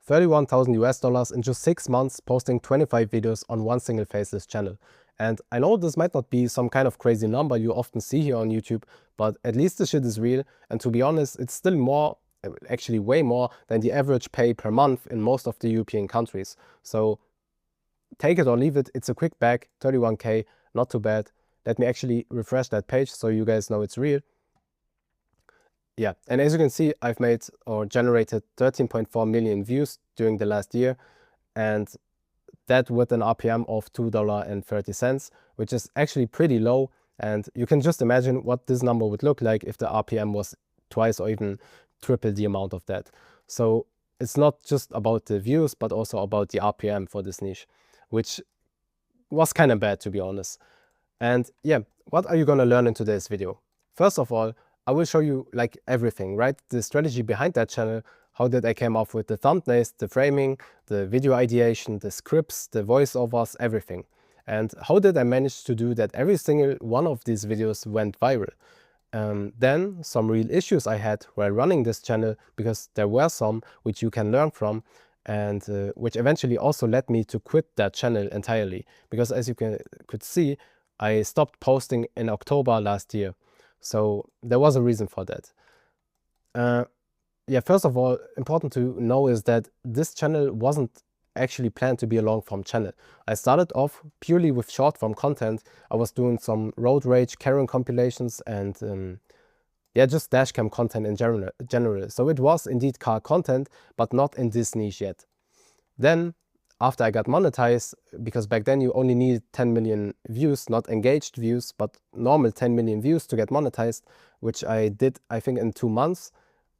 $31,000 US in just 6 months, posting 25 videos on one single faceless channel. And I know this might not be some kind of crazy number you often see here on YouTube, but at least the shit is real. And to be honest, it's still more, actually way more than the average pay per month in most of the European countries. So take it or leave it. It's a quick bag, 31K, not too bad. Let me actually refresh that page so you guys know it's real. Yeah, and as you can see, I've made or generated 13.4 million views during the last year, and that with an RPM of $2.30, which is actually pretty low. And you can just imagine what this number would look like if the RPM was twice or even triple the amount of that. So it's not just about the views, but also about the RPM for this niche, which was kind of bad, to be honest. And yeah, what are you gonna learn in today's video? First of all, I will show you like everything, right? The strategy behind that channel, how did I came up with the thumbnails, the framing, the video ideation, the scripts, the voiceovers, everything. And how did I manage to do that every single one of these videos went viral? Then some real issues I had while running this channel, because there were some which you can learn from, and which eventually also led me to quit that channel entirely. Because as you could see, I stopped posting in October last year. So there was a reason for that. Yeah, first of all, important to know is that this channel wasn't actually planned to be a long form channel. I started off purely with short form content. I was doing some road rage Karen compilations and yeah, just dashcam content in general. So it was indeed car content, but not in this niche yet. Then after I got monetized, because back then you only needed 10 million views, not engaged views, but normal 10 million views to get monetized, which I did, I think, in 2 months.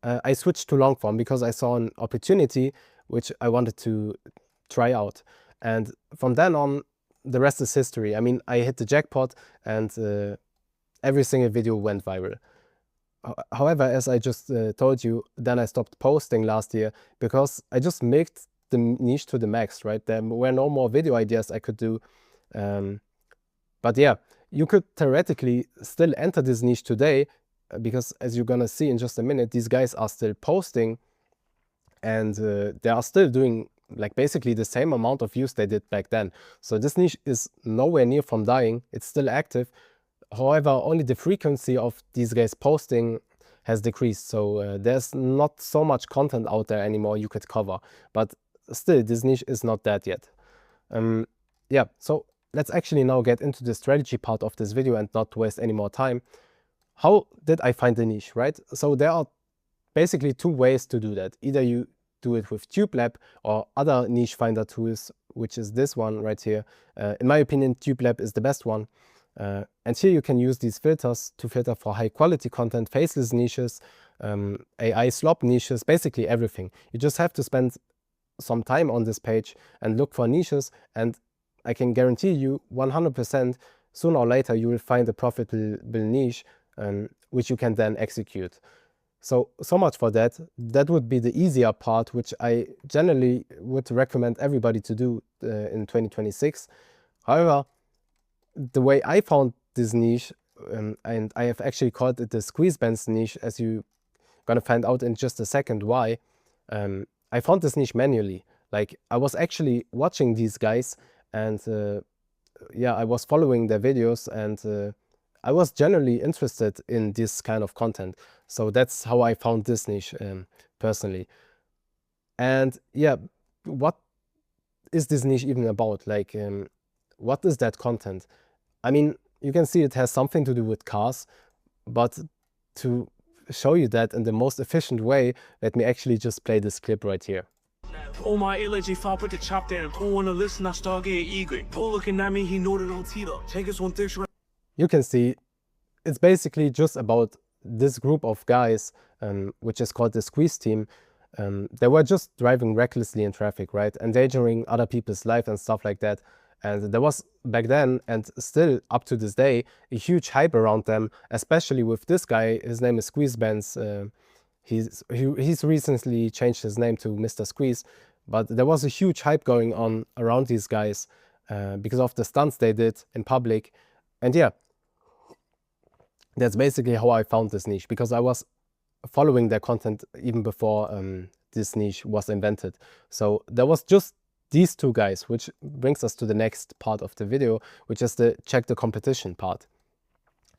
I switched to long form because I saw an opportunity which I wanted to try out. And from then on, the rest is history. I mean, I hit the jackpot and every single video went viral. However, as I just told you, then I stopped posting last year because I just milked the niche to the max, right? There were no more video ideas I could do. But yeah, you could theoretically still enter this niche today because, as you're gonna see in just a minute, these guys are still posting and they are still doing like basically the same amount of views they did back then. So this niche is nowhere near from dying. It's still active. However, only the frequency of these guys posting has decreased. So there's not so much content out there anymore you could cover. But still, this niche is not dead yet. Yeah, so let's actually now get into the strategy part of this video and not waste any more time. How did I find the niche, right? So there are basically 2 ways to do that. Either you do it with TubeLab or other niche finder tools, which is this one right here. In my opinion, TubeLab is the best one. And here you can use these filters to filter for high quality content, faceless niches, AI slop niches, basically everything. You just have to spend some time on this page and look for niches, and I can guarantee you 100% sooner or later you will find a profitable niche which you can then execute. So much for that. That would be the easier part, which I generally would recommend everybody to do in 2026. However, the way I found this niche, and I have actually called it the squeeze bands niche, as you're gonna find out in just a second why. I found this niche manually. Like, I was actually watching these guys and yeah, I was following their videos and I was generally interested in this kind of content. So that's how I found this niche personally. And yeah, what is this niche even about? Like, what is that content? I mean, you can see it has something to do with cars, but to show you that in the most efficient way, let me actually just play this clip right here. All my elegy file put the chop down. Pull on the list and I start getting eager. Pull looking at me, he noted on Tito. Take us 1 thick. You can see it's basically just about this group of guys, which is called the squeeze team. They were just driving recklessly in traffic, right? Endangering other people's life and stuff like that. And there was back then, and still up to this day, a huge hype around them, especially with this guy. His name is Squeeze Benz. He's recently changed his name to Mr. Squeeze, but there was a huge hype going on around these guys because of the stunts they did in public. And yeah, that's basically how I found this niche, because I was following their content even before this niche was invented. So there was just these two guys, which brings us to the next part of the video, which is the check the competition part.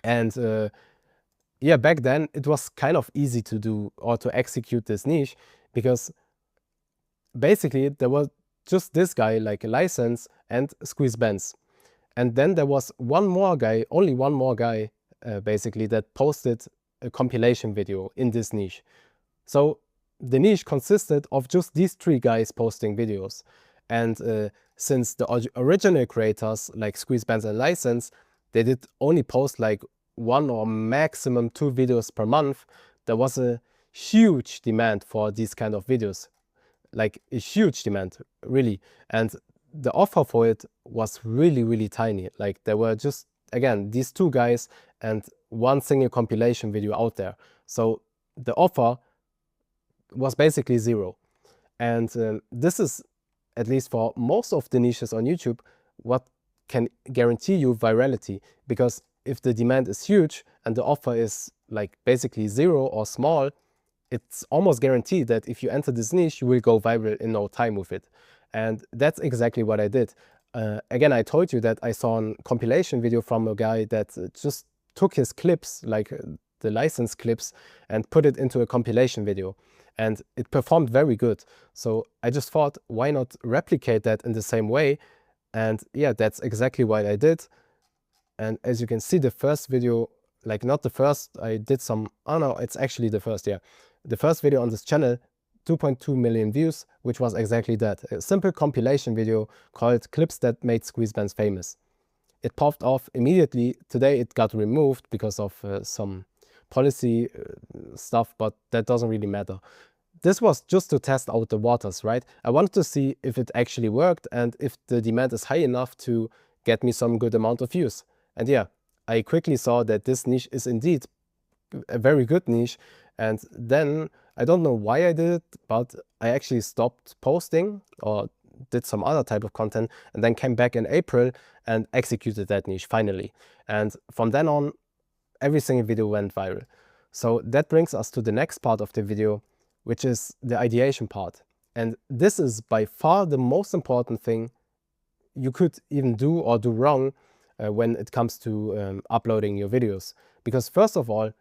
And yeah, back then it was kind of easy to do or to execute this niche, because basically there was just this guy, like a license and Squeeze Benz. And then there was one more guy, only one more guy, basically, that posted a compilation video in this niche. So the niche consisted of just these three guys posting videos. And since the original creators, like Squeeze Benz and License, they did only post like 1 or maximum 2 videos per month, there was a huge demand for these kind of videos. Like a huge demand, really. And the offer for it was really, really tiny. Like there were just, again, these two guys and one single compilation video out there. So the offer was basically zero. And this is, at least for most of the niches on YouTube, what can guarantee you virality. Because if the demand is huge and the offer is like basically zero or small, it's almost guaranteed that if you enter this niche, you will go viral in no time with it. And that's exactly what I did. Again, I told you that I saw a compilation video from a guy that just took his clips, like the license clips, and put it into a compilation video. And it performed very good. So I just thought, why not replicate that in the same way? And yeah, that's exactly what I did. And as you can see, the first video, like not the first, I did some, oh no, it's actually the first, yeah. The first video on this channel, 2.2 million views, which was exactly that. A simple compilation video called Clips That Made Squeeze Benz Famous. It popped off immediately. Today it got removed because of some policy stuff, but that doesn't really matter. This was just to test out the waters, right? I wanted to see if it actually worked and if the demand is high enough to get me some good amount of views. And yeah, I quickly saw that this niche is indeed a very good niche. And then I don't know why I did it, but I actually stopped posting or did some other type of content, and then came back in April and executed that niche finally. And from then on, every single video went viral. So that brings us to the next part of the video, which is the ideation part. And this is by far the most important thing you could even do or do wrong when it comes to uploading your videos. Because first of all,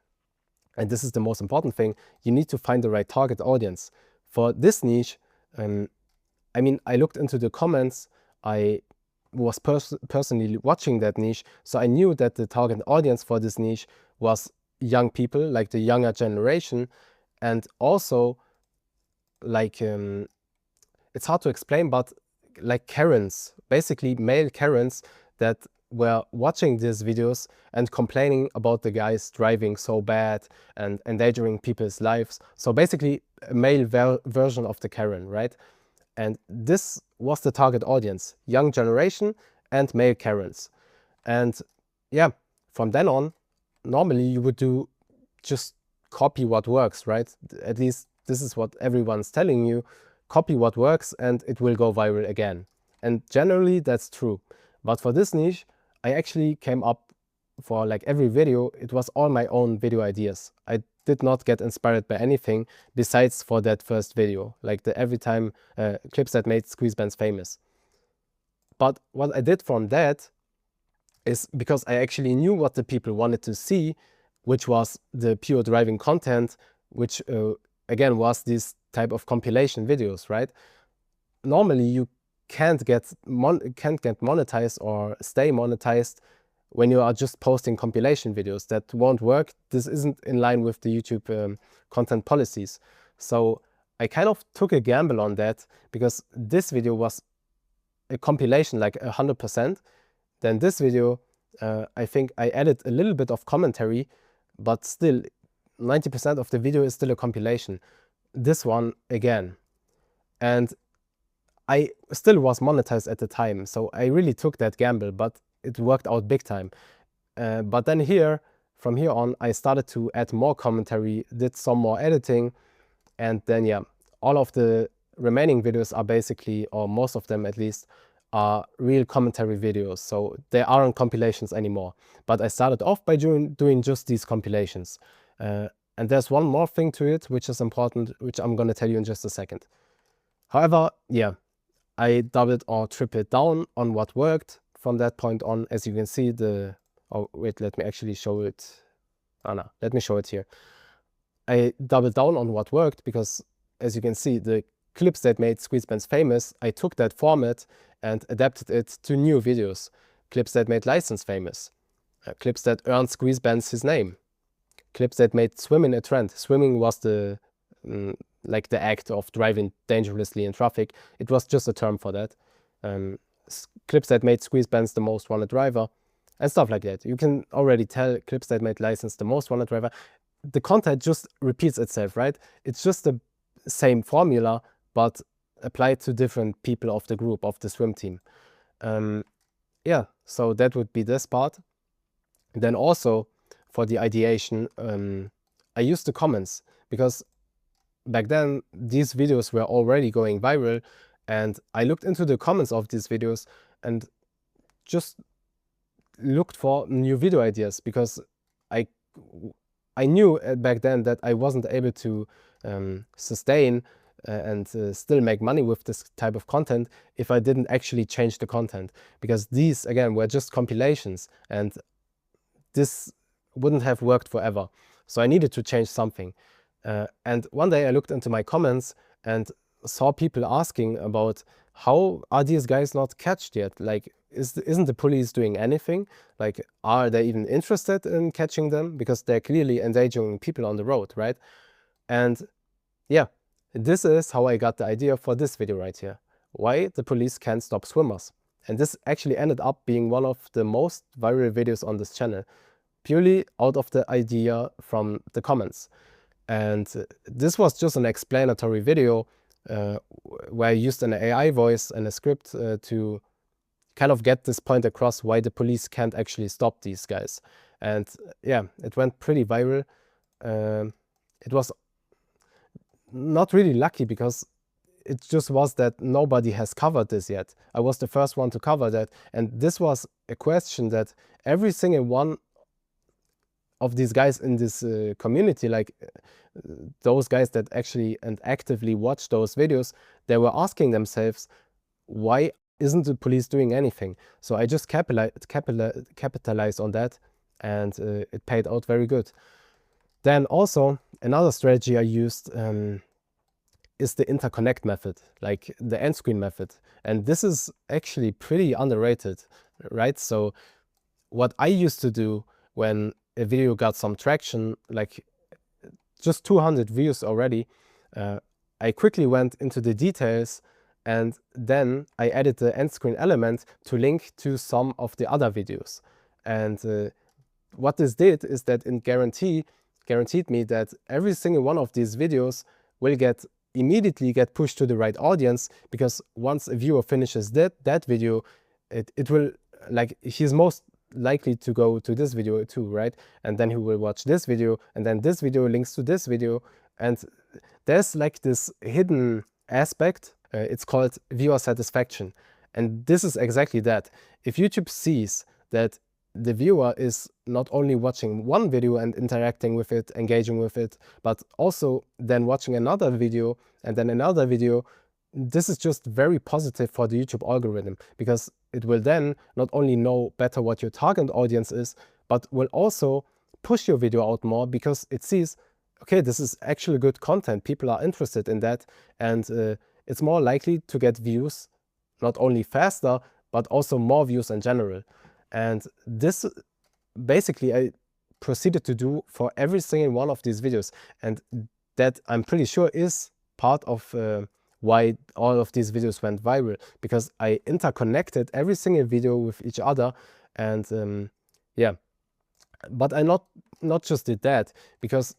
and this is the most important thing, you need to find the right target audience. For this niche, I mean, I looked into the comments, I was personally watching that niche, so I knew that the target audience for this niche was young people, like the younger generation, and also like, it's hard to explain, but like Karens, basically male Karens that were watching these videos and complaining about the guys driving so bad and endangering people's lives. So basically a male version of the Karen, right? And this was the target audience, young generation and male Karens. And yeah, from then on, normally you would do just copy what works, right? At least this is what everyone's telling you. Copy what works and it will go viral again. And generally that's true. But for this niche, I actually came up for like every video, it was all my own video ideas. I did not get inspired by anything besides for that first video, like the every time clips that made Squeeze Benz famous. But what I did from that is, because I actually knew what the people wanted to see, which was the pure driving content, which again was this type of compilation videos, right? Normally you can't get monetized or stay monetized when you are just posting compilation videos. That won't work. This isn't in line with the YouTube content policies. So I kind of took a gamble on that, because this video was a compilation, like 100%. Then this video, I think I added a little bit of commentary, but still 90% of the video is still a compilation. This one again. And I still was monetized at the time, so I really took that gamble, but it worked out big time. But then from here on, I started to add more commentary, did some more editing, and then yeah, all of the remaining videos are basically, or most of them at least, are real commentary videos, so they aren't compilations anymore. But I started off by doing just these compilations. And there's one more thing to it, which is important, which I'm going to tell you in just a second. However, yeah, I doubled or tripled down on what worked from that point on. As you can see, oh wait, let me actually show it. Oh no, let me show it here. I doubled down on what worked because, as you can see, the clips that made squeeze bands famous, I took that format and adapted it to new videos. Clips that made license famous. Clips that earned squeeze bands his name. Clips that made swimming a trend. Swimming was the like the act of driving dangerously in traffic. It was just a term for that. Clips that made squeeze bands the most wanted driver and stuff like that. You can already tell clips that made license the most wanted driver. The content just repeats itself, right? It's just the same formula, but applied to different people of the group, of the swim team. Yeah, so that would be this part. Then also for the ideation, I used the comments because back then these videos were already going viral, and I looked into the comments of these videos and just looked for new video ideas because I knew back then that I wasn't able to sustain and still make money with this type of content if I didn't actually change the content, because these again were just compilations and this wouldn't have worked forever. So I needed to change something. And one day I looked into my comments and saw people asking about, how are these guys not catched yet? Like, isn't the police doing anything? Like, are they even interested in catching them? Because they're clearly endangering people on the road, right? And yeah, this is how I got the idea for this video right here. Why the police can't stop swimmers. And this actually ended up being one of the most viral videos on this channel, purely out of the idea from the comments. And this was just an explanatory video where I used an AI voice and a script to kind of get this point across why the police can't actually stop these guys. And yeah, it went pretty viral. It was not really lucky because it just was that nobody has covered this yet. I was the first one to cover that. And this was a question that every single one of these guys in this community, like those guys that actually and actively watch those videos, they were asking themselves, why isn't the police doing anything? So I just capitalized on that, and it paid out very good. Then also another strategy I used is the interconnect method, like the end screen method. And this is actually pretty underrated, right? So what I used to do when a video got some traction, like just 200 views already, I quickly went into the details and then I added the end screen element to link to some of the other videos. And what this did is that it guaranteed me that every single one of these videos will immediately get pushed to the right audience, because once a viewer finishes that video, it will, like, he's most likely to go to this video too, right? And then he will watch this video, and then this video links to this video. And there's like this hidden aspect, it's called viewer satisfaction. And this is exactly that. If YouTube sees that the viewer is not only watching one video and interacting with it, engaging with it, but also then watching another video and then another video, this is just very positive for the YouTube algorithm, because it will then not only know better what your target audience is, but will also push your video out more, because it sees, okay, this is actually good content, people are interested in that, and it's more likely to get views, not only faster, but also more views in general. And this basically I proceeded to do for every single one of these videos, and that I'm pretty sure is part of why all of these videos went viral, because I interconnected every single video with each other. And yeah, but I not just did that, because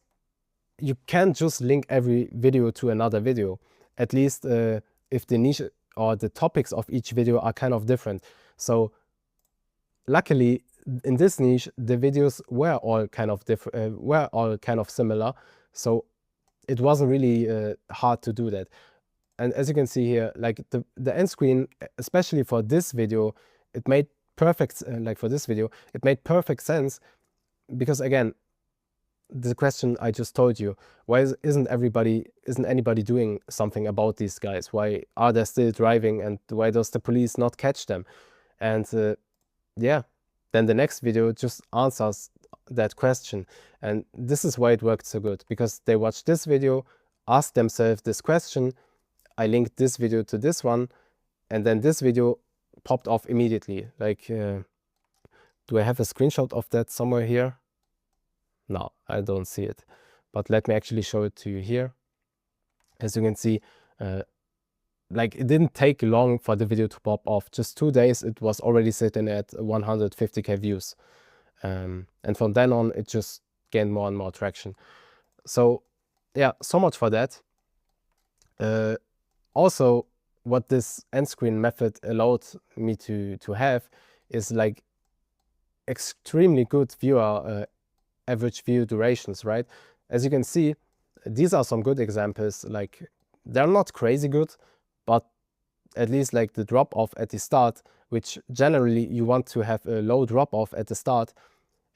you can't just link every video to another video, at least if the niche or the topics of each video are kind of different. So luckily in this niche the videos were all kind of different, were all kind of similar, so it wasn't really hard to do that. And as you can see here, like the end screen, especially for this video, it made perfect, like for this video, it made perfect sense, because again, the question I just told you. Why isn't anybody doing something about these guys? Why are they still driving, and why does the police not catch them? And yeah, then the next video just answers that question. And this is why it worked so good, because they watched this video, asked themselves this question. I linked this video to this one, and then this video popped off immediately. Like, do I have a screenshot of that somewhere here? No, I don't see it, but let me actually show it to you here. As you can see, like, it didn't take long for the video to pop off. Just 2 days, it was already sitting at 150k views. And from then on, it just gained more and more traction. So yeah, so much for that. Also, what this end screen method allowed me to have is like extremely good viewer average view durations, right? As you can see, these are some good examples. Like, they're not crazy good, but at least like the drop off at the start, which generally you want to have a low drop off at the start,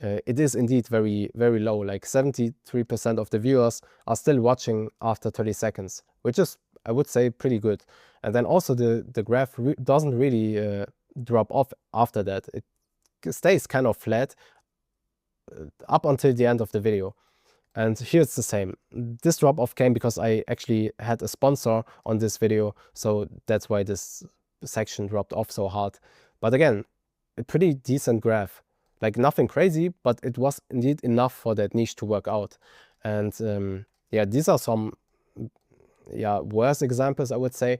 it is indeed very, very low. Like 73% of the viewers are still watching after 30 seconds, which is, I would say, pretty good. And then also the graph doesn't really drop off after that. It stays kind of flat up until the end of the video. And here it's the same. This drop off came because I actually had a sponsor on this video, so that's why this section dropped off so hard. But again, a pretty decent graph. Like, nothing crazy, but it was indeed enough for that niche to work out. And yeah, these are some worse examples, I would say.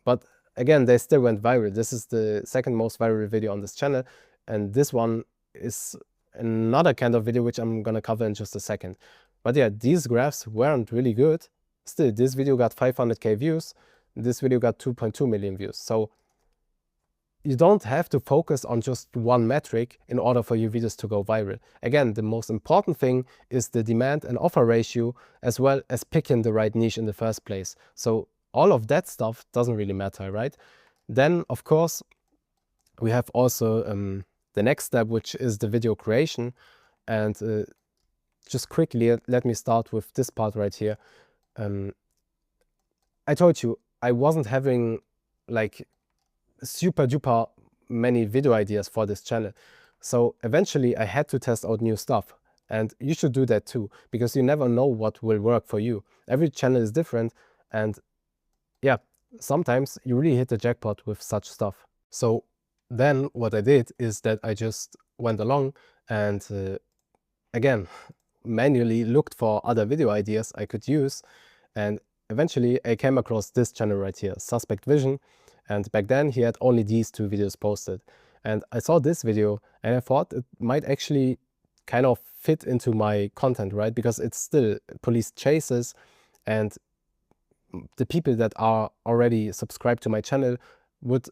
But again, they still went viral. This is the second most viral video on this channel. And this one is another kind of video, which I'm gonna cover in just a second. But yeah, these graphs weren't really good. Still, this video got 500k views. This video got 2.2 million views. So you don't have to focus on just one metric in order for your videos to go viral. Again, the most important thing is the demand and offer ratio, as well as picking the right niche in the first place. So all of that stuff doesn't really matter, right? Then, of course, we have also the next step, which is the video creation. And just quickly, let me start with this part right here. I told you, I wasn't having like super duper many video ideas for this channel. So eventually I had to test out new stuff. And you should do that too, because you never know what will work for you. Every channel is different. And yeah, sometimes you really hit the jackpot with such stuff. So then what I did is that I just went along and again, manually looked for other video ideas I could use. And eventually I came across this channel right here, Suspect Vision. And back then he had only these 2 videos posted. And I saw this video and I thought it might actually kind of fit into my content, right? Because it's still police chases, and the people that are already subscribed to my channel would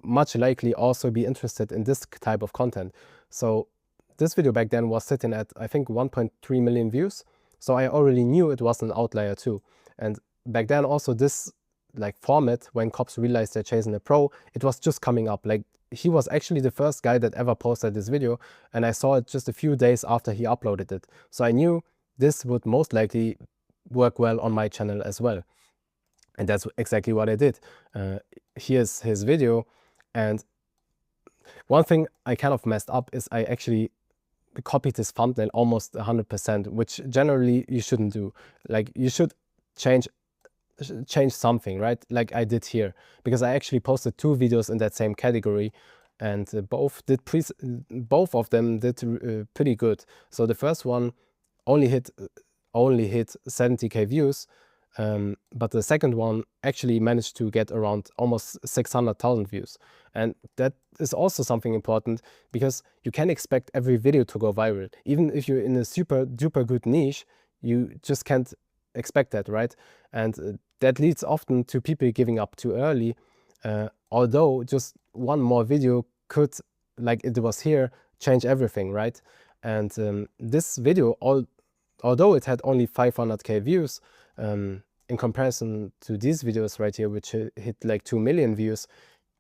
much likely also be interested in this type of content. So this video back then was sitting at, I think, 1.3 million views. So I already knew it was an outlier too. And back then also this like format, when cops realized they're chasing a pro, it was just coming up. Like, he was actually the first guy that ever posted this video, and I saw it just a few days after he uploaded it. So I knew this would most likely work well on my channel as well. And that's exactly what I did. Here's his video. And one thing I kind of messed up is I actually copied his thumbnail almost 100%, which generally you shouldn't do. Like, you should change something, right? Like I did here, because I actually posted 2 videos in that same category, and both of them did pretty good. So the first one only hit 70k views, but the second one actually managed to get around almost 600,000 views. And that is also something important, because you can expect every video to go viral. Even if you're in a super duper good niche, you just can't expect that, right? And that leads often to people giving up too early, although just one more video could, like it was here, change everything, right? And this video, although it had only 500k views, in comparison to these videos right here, which hit like 2 million views,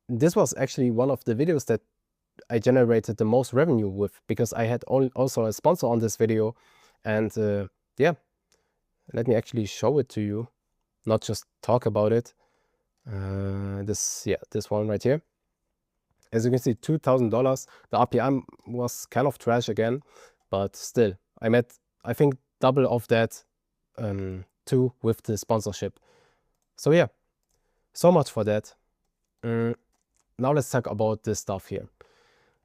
this was actually one of the videos that I generated the most revenue with, because I had also a sponsor on this video, And yeah, let me actually show it to you, not just talk about it. This one right here. As you can see, $2,000. The RPM was kind of trash again, but still, I made, I think, double of that too with the sponsorship. So yeah, so much for that. Now let's talk about this stuff here.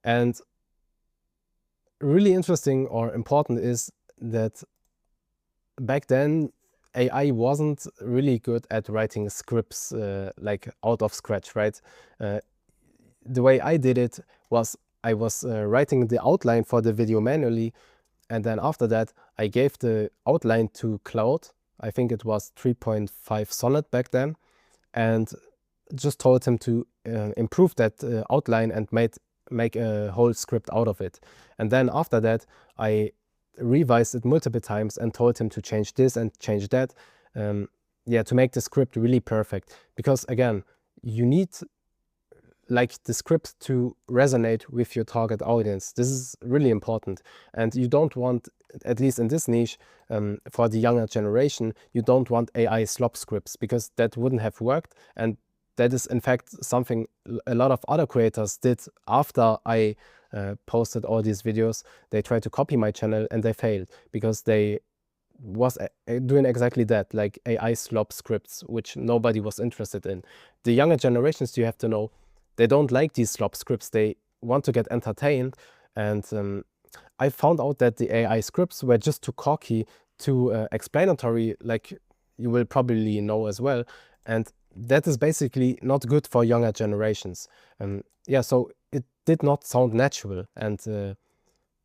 And really interesting or important is that back then AI wasn't really good at writing scripts like out of scratch, right? The way I did it was I was writing the outline for the video manually, and then after that I gave the outline to Cloud. I think it was 3.5 Sonnet back then, and just told him to improve that outline and make a whole script out of it. And then after that I revised it multiple times and told him to change this and change that, to make the script really perfect. Because again, you need like the script to resonate with your target audience. This is really important, and you don't want, at least in this niche, for the younger generation, you don't want AI slop scripts, because that wouldn't have worked. And that is in fact something a lot of other creators did after I posted all these videos. They tried to copy my channel and they failed, because they was doing exactly that, like AI slop scripts, which nobody was interested in. The younger generations, you have to know, they don't like these slop scripts. They want to get entertained. And I found out that the AI scripts were just too cocky, too explanatory, like you will probably know as well. And that is basically not good for younger generations. So it did not sound natural. And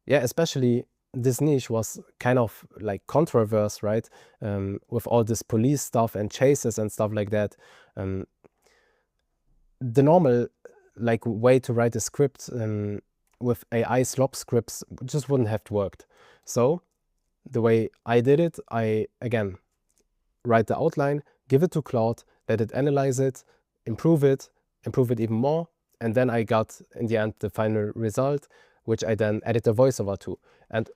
especially this niche was kind of like controversial, right? With all this police stuff and chases and stuff like that. The normal like way to write a script with AI slop scripts just wouldn't have worked. So the way I did it, I again write the outline, give it to Claude, let it analyze it, improve it even more, and then I got in the end the final result, which I then added the voiceover to. And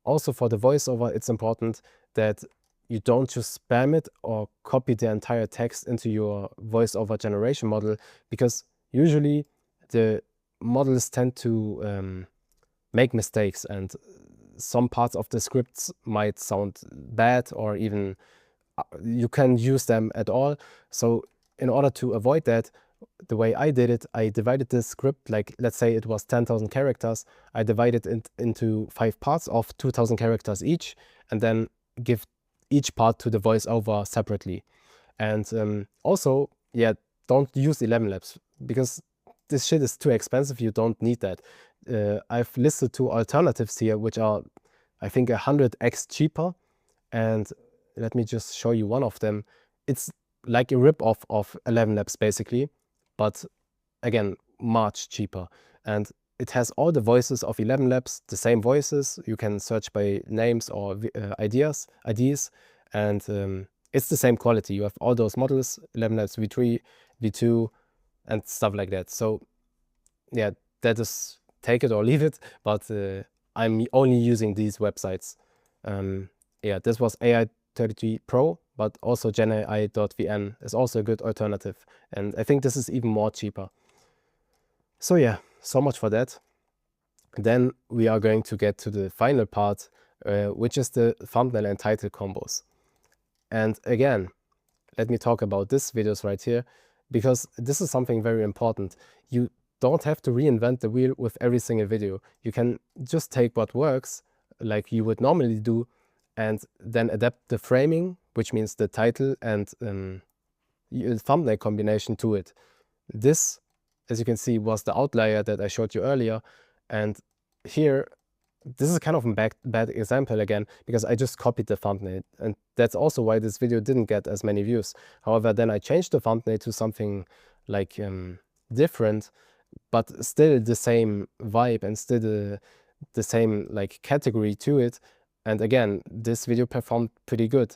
also for the voiceover, it's important that you don't just spam it or copy the entire text into your voiceover generation model, because usually the models tend to make mistakes, and some parts of the scripts might sound bad, or even you can use them at all. So in order to avoid that, the way I did it, I divided this script, like let's say it was 10,000 characters. I divided it into 5 parts of 2,000 characters each, and then give each part to the voiceover separately. And also, don't use 11 Labs, because this shit is too expensive. You don't need that. I've listed 2 alternatives here, which are, I think, 100x cheaper. And let me just show you one of them. It's like a rip-off of 11 Labs, basically, but again, much cheaper. And it has all the voices of 11 Labs, the same voices. You can search by names or IDs, and it's the same quality. You have all those models, 11 Labs V3, V2, and stuff like that. So yeah, that is take it or leave it, but I'm only using these websites. This was AI33 Pro, but also GenAI.vn is also a good alternative. And I think this is even more cheaper. So yeah, so much for that. Then we are going to get to the final part, which is the thumbnail and title combos. And again, let me talk about this videos right here, because this is something very important. You don't have to reinvent the wheel with every single video. You can just take what works, like you would normally do, and then adapt the framing, which means the title and thumbnail combination to it. This, as you can see, was the outlier that I showed you earlier. And here, this is kind of a bad example again, because I just copied the thumbnail, and that's also why this video didn't get as many views. However, then I changed the thumbnail to something like different, but still the same vibe and still the same like category to it. And again, this video performed pretty good.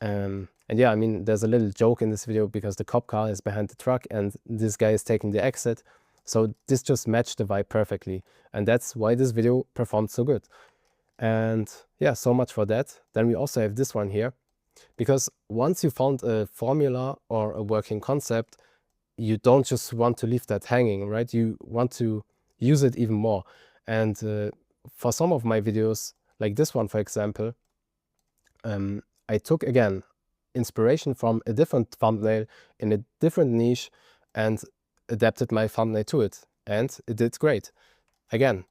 And yeah, I mean, there's a little joke in this video, because the cop car is behind the truck and this guy is taking the exit. So this just matched the vibe perfectly. And that's why this video performed so good. And yeah, so much for that. Then we also have this one here, because once you found a formula or a working concept, you don't just want to leave that hanging, right? You want to use it even more. And for some of my videos, like this one, for example, I took, again, inspiration from a different thumbnail in a different niche and adapted my thumbnail to it. And it did great. Again,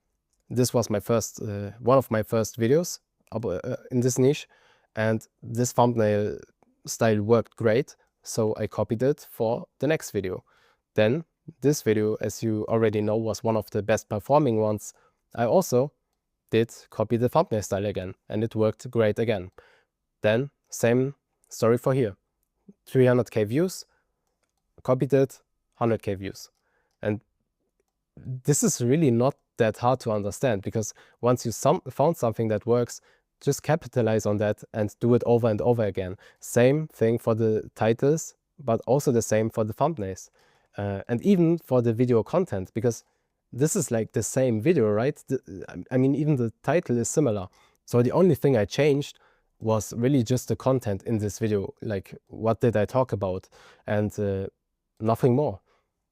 this was my first, one of my first videos in this niche. And this thumbnail style worked great. So I copied it for the next video. Then this video, as you already know, was one of the best performing ones. I also did copy the thumbnail style again, and it worked great again. Then same story for here. 300k views, copied it, 100k views. And this is really not that hard to understand, because once you found something that works, just capitalize on that and do it over and over again. Same thing for the titles, but also the same for the thumbnails. And even for the video content, because this is like the same video, right? I mean, even the title is similar. So the only thing I changed was really just the content in this video. Like, what did I talk about? And nothing more.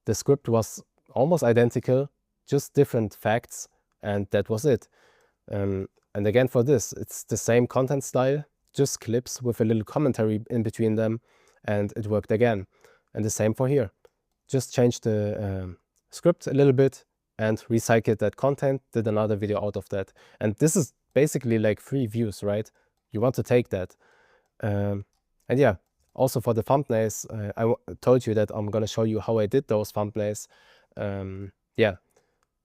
The script was almost identical, just different facts, and that was it. And again, for this, it's the same content style, just clips with a little commentary in between them, and it worked again. And the same for here. Just changed the script a little bit and recycled that content, did another video out of that. And this is basically like 3 views, right? You want to take that. And yeah, also for the thumbnails, I told you that I'm going to show you how I did those thumbnails. Yeah,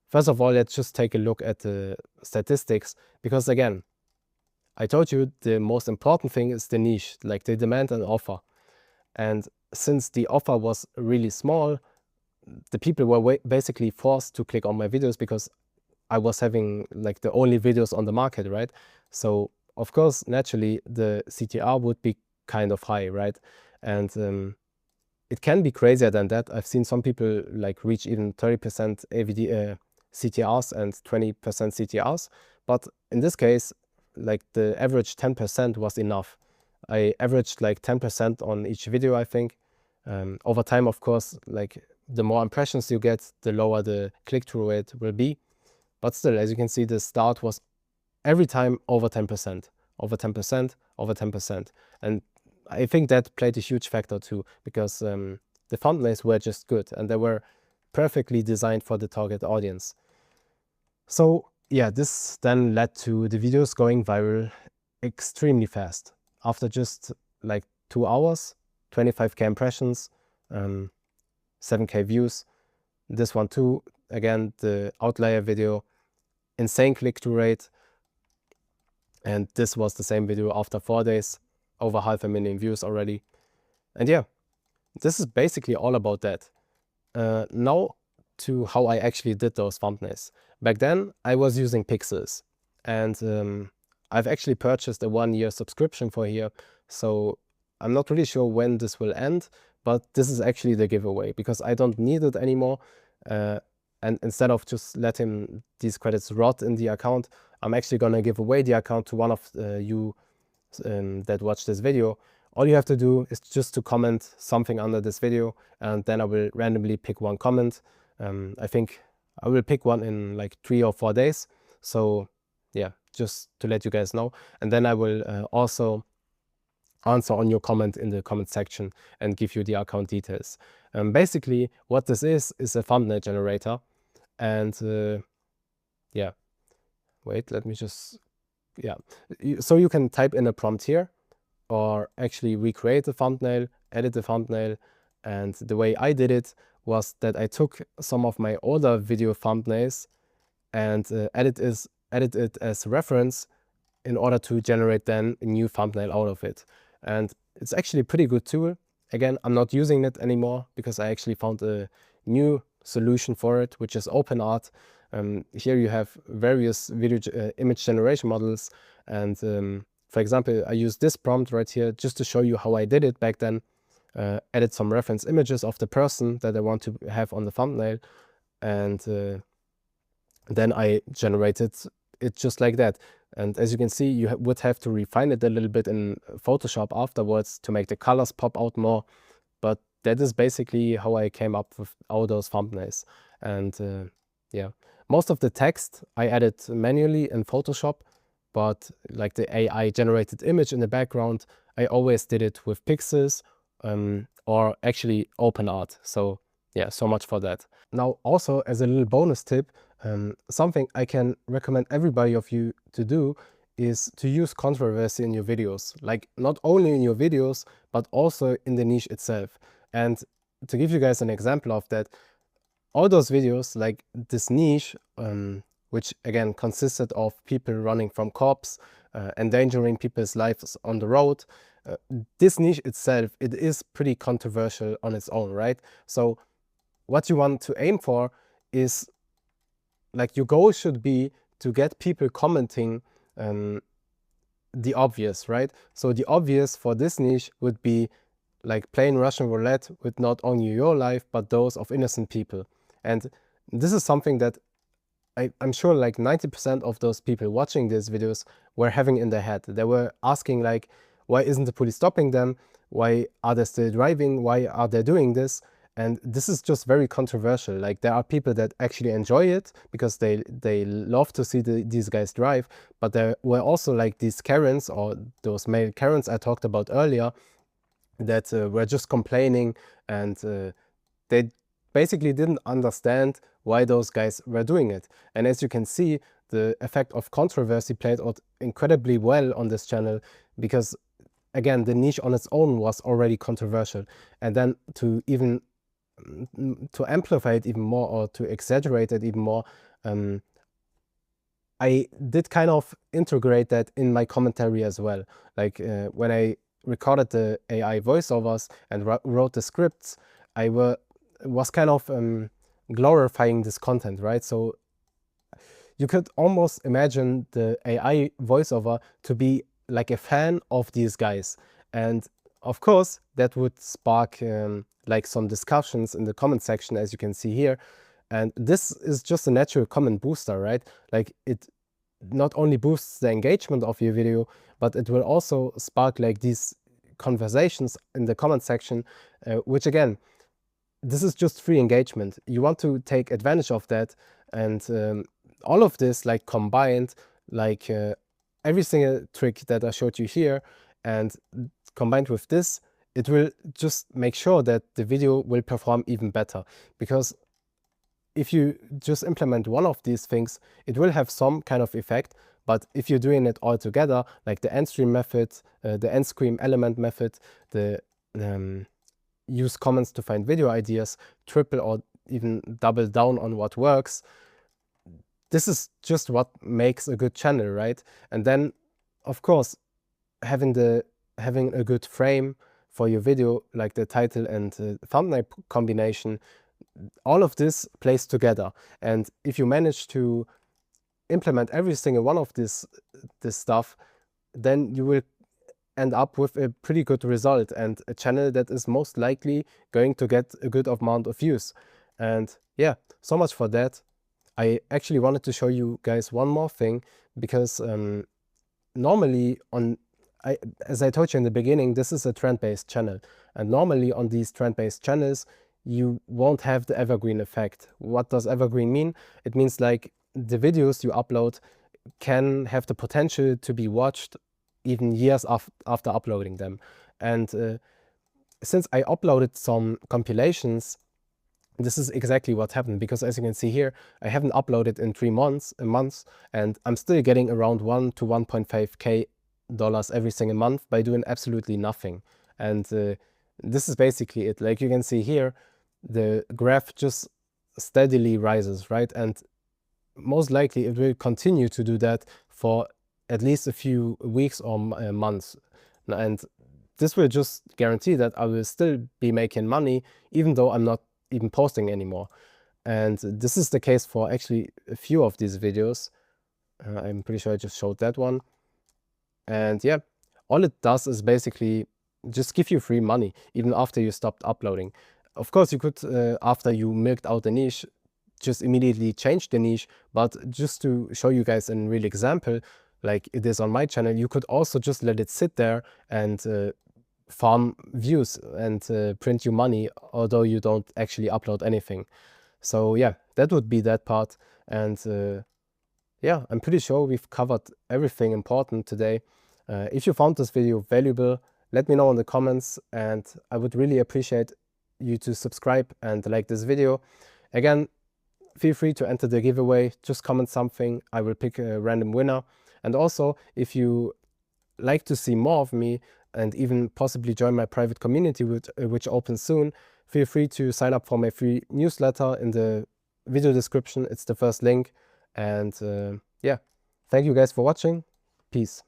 first of all, let's just take a look at the statistics, because again, I told you the most important thing is the niche, like the demand and offer. And since the offer was really small, the people were basically forced to click on my videos, because I was having like the only videos on the market, right? So of course, naturally, the CTR would be kind of high, right? And it can be crazier than that. I've seen some people like reach even 30% AVD CTRs and 20% CTRs. But in this case, like the average 10% was enough. I averaged like 10% on each video, I think. Over time, of course, like the more impressions you get, the lower the click-through rate will be. But still, as you can see, the start was every time over 10%, over 10%, over 10%. And I think that played a huge factor too, because the thumbnails were just good and they were perfectly designed for the target audience. So yeah, this then led to the videos going viral extremely fast. After just like 2 hours, 25k impressions, 7k views. This one too, again, the outlier video, insane click-through rate. And this was the same video after 4 days, over 500,000 views already. And yeah, this is basically all about that. Now to how I actually did those thumbnails. Back then, I was using pixels, and I've actually purchased a 1-year subscription for here. So I'm not really sure when this will end, but this is actually the giveaway, because I don't need it anymore. And instead of just letting these credits rot in the account, I'm actually going to give away the account to one of you that watch this video. All you have to do is just to comment something under this video, and then I will randomly pick one comment. I think I will pick one in like 3 or 4 days. So yeah, just to let you guys know. And then I will also answer on your comment in the comment section and give you the account details. Basically, what this is a thumbnail generator. And yeah, wait, let me just, yeah. So you can type in a prompt here, or actually recreate the thumbnail, edit the thumbnail. And the way I did it was that I took some of my older video thumbnails and edit it as reference in order to generate then a new thumbnail out of it. And it's actually a pretty good tool. Again, I'm not using it anymore because I actually found a new solution for it, which is OpenArt. Here you have various video image generation models. And for example, I use this prompt right here just to show you how I did it back then. Edit some reference images of the person that I want to have on the thumbnail. And then I generated it just like that. And as you can see, you would have to refine it a little bit in Photoshop afterwards to make the colors pop out more. But that is basically how I came up with all those thumbnails. And yeah, most of the text I added manually in Photoshop, but like the AI generated image in the background, I always did it with pixels or actually open art. So yeah, so much for that. Now also as a little bonus tip, something I can recommend everybody of you to do is to use controversy in your videos. Like not only in your videos, but also in the niche itself. And to give you guys an example of that, all those videos, like this niche, which again consisted of people running from cops, endangering people's lives on the road, this niche itself, it is pretty controversial on its own, right? So what you want to aim for is, like, your goal should be to get people commenting the obvious, right? So the obvious for this niche would be like playing Russian roulette with not only your life, but those of innocent people. And this is something that I'm sure like 90% of those people watching these videos were having in their head. They were asking like, why isn't the police stopping them? Why are they still driving? Why are they doing this? And this is just very controversial. Like there are people that actually enjoy it because they love to see these guys drive. But there were also like these Karens, or those male Karens I talked about earlier, that were just complaining, and they basically didn't understand why those guys were doing it. And as you can see, the effect of controversy played out incredibly well on this channel, because again, the niche on its own was already controversial. And then to even to amplify it even more, or to exaggerate it even more, I did kind of integrate that in my commentary as well. Like when I recorded the AI voiceovers and wrote the scripts, I was kind of glorifying this content, right? So you could almost imagine the AI voiceover to be like a fan of these guys. And of course, that would spark like some discussions in the comment section, as you can see here. And this is just a natural comment booster, right? Like it not only boosts the engagement of your video, but it will also spark like these conversations in the comment section, which again, this is just free engagement. You want to take advantage of that. And all of this like combined, like every single trick that I showed you here, and combined with this, it will just make sure that the video will perform even better. Because if you just implement one of these things, it will have some kind of effect. But if you're doing it all together, like the end stream method, the end screen element method, the use comments to find video ideas, triple or even double down on what works, this is just what makes a good channel, right? And then, of course, having a good frame for your video, like the title and thumbnail combination, all of this plays together. And if you manage to implement every single one of this stuff, then you will end up with a pretty good result, and a channel that is most likely going to get a good amount of views. And yeah, so much for that. I actually wanted to show you guys one more thing, because normally as I told you in the beginning, this is a trend-based channel. And normally on these trend-based channels, you won't have the evergreen effect. What does evergreen mean? It means like the videos you upload can have the potential to be watched even years after uploading them. And since I uploaded some compilations, this is exactly what happened, because as you can see here, I haven't uploaded in 3 months, and I'm still getting around $1 to 1.5K every single month by doing absolutely nothing. And this is basically it. Like you can see here, the graph just steadily rises, right? And most likely it will continue to do that for at least a few weeks or months. And this will just guarantee that I will still be making money, even though I'm not even posting anymore. And this is the case for actually a few of these videos. I'm pretty sure I just showed that one. And yeah, all it does is basically just give you free money, even after you stopped uploading. Of course, you could, after you milked out the niche, just immediately change the niche. But just to show you guys a real example, like it is on my channel, you could also just let it sit there and farm views and print you money, although you don't actually upload anything. So yeah, that would be that part. And yeah, I'm pretty sure we've covered everything important today. If you found this video valuable, let me know in the comments, and I would really appreciate you to subscribe and like this video. Again, feel free to enter the giveaway. Just comment something, I will pick a random winner. And also, if you like to see more of me and even possibly join my private community, which opens soon, feel free to sign up for my free newsletter in the video description. It's the first link. And yeah, thank you guys for watching. Peace.